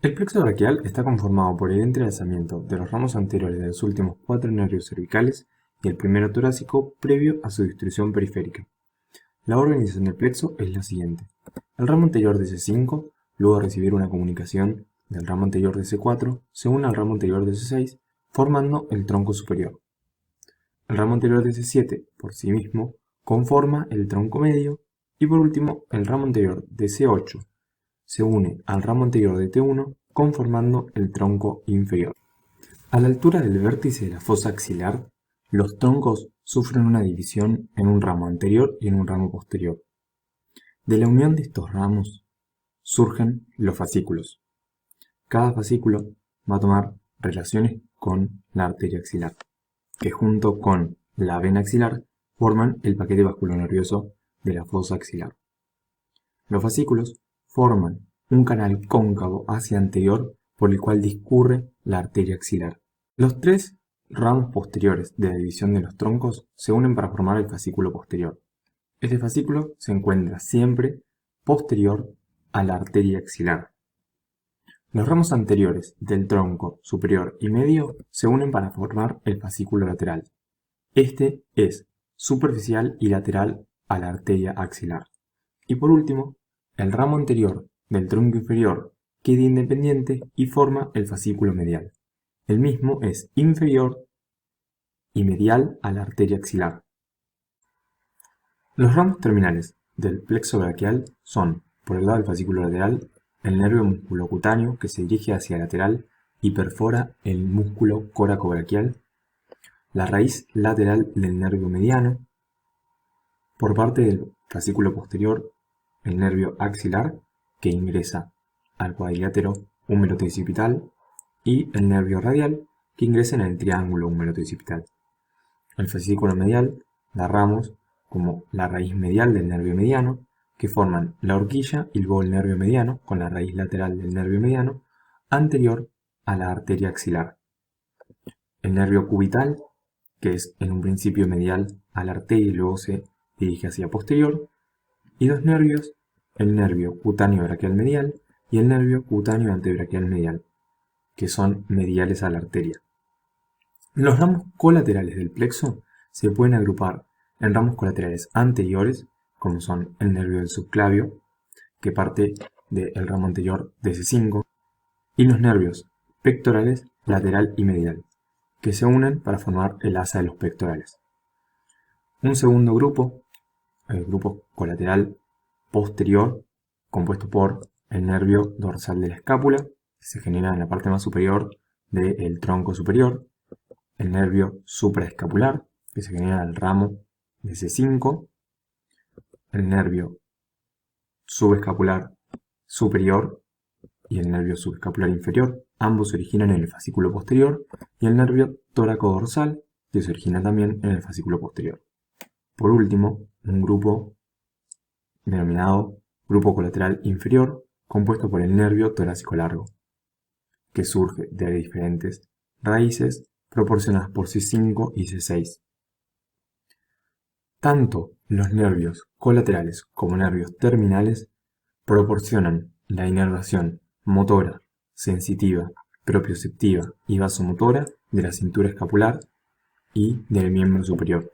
El plexo braquial está conformado por el entrelazamiento de los ramos anteriores de los últimos 4 nervios cervicales y el primero torácico previo a su distribución periférica. La organización del plexo es la siguiente. El ramo anterior de C5, luego de recibir una comunicación del ramo anterior de C4, se une al ramo anterior de C6, formando el tronco superior. El ramo anterior de C7, por sí mismo, conforma el tronco medio, y por último, el ramo anterior de C8 se une al ramo anterior de T1, conformando el tronco inferior. A la altura del vértice de la fosa axilar, los troncos sufren una división en un ramo anterior y en un ramo posterior. De la unión de estos ramos surgen los fascículos. Cada fascículo va a tomar relaciones con la arteria axilar, que junto con la vena axilar forman el paquete vasculonervioso de la fosa axilar. Los fascículos forman un canal cóncavo hacia anterior por el cual discurre la arteria axilar. Los tres ramos posteriores de la división de los troncos se unen para formar el fascículo posterior. Este fascículo se encuentra siempre posterior a la arteria axilar. Los ramos anteriores del tronco superior y medio se unen para formar el fascículo lateral. Este es superficial y lateral a la arteria axilar. Y por último, el ramo anterior del tronco inferior queda independiente y forma el fascículo medial. El mismo es inferior y medial a la arteria axilar. Los ramos terminales del plexo braquial son, por el lado del fascículo lateral, el nervio musculocutáneo que se dirige hacia el lateral y perfora el músculo coracobraquial, la raíz lateral del nervio mediano, por parte del fascículo posterior, el nervio axilar que ingresa al cuadrilátero húmero-occipital y el nervio radial que ingresa en el triángulo húmero-occipital. El fascículo medial da ramos como la raíz medial del nervio mediano, que forman la horquilla y luego el nervio mediano con la raíz lateral del nervio mediano anterior a la arteria axilar. El nervio cubital, que es en un principio medial a la arteria y luego se dirige hacia posterior, y dos nervios, el nervio cutáneo braquial medial y el nervio cutáneo antebraquial medial, que son mediales a la arteria. Los ramos colaterales del plexo se pueden agrupar en ramos colaterales anteriores, como son el nervio del subclavio, que parte del ramo anterior de C5, y los nervios pectorales lateral y medial, que se unen para formar el asa de los pectorales. Un segundo grupo, el grupo colateral posterior, compuesto por el nervio dorsal de la escápula, que se genera en la parte más superior del tronco superior, el nervio supraescapular, que se genera en el ramo de C5, el nervio subescapular superior y el nervio subescapular inferior, ambos se originan en el fascículo posterior, y el nervio tóraco-dorsal, que se origina también en el fascículo posterior. Por último, un grupo denominado grupo colateral inferior, compuesto por el nervio torácico largo, que surge de diferentes raíces proporcionadas por C5 y C6. Tanto los nervios colaterales como nervios terminales proporcionan la inervación motora, sensitiva, propioceptiva y vasomotora de la cintura escapular y del miembro superior.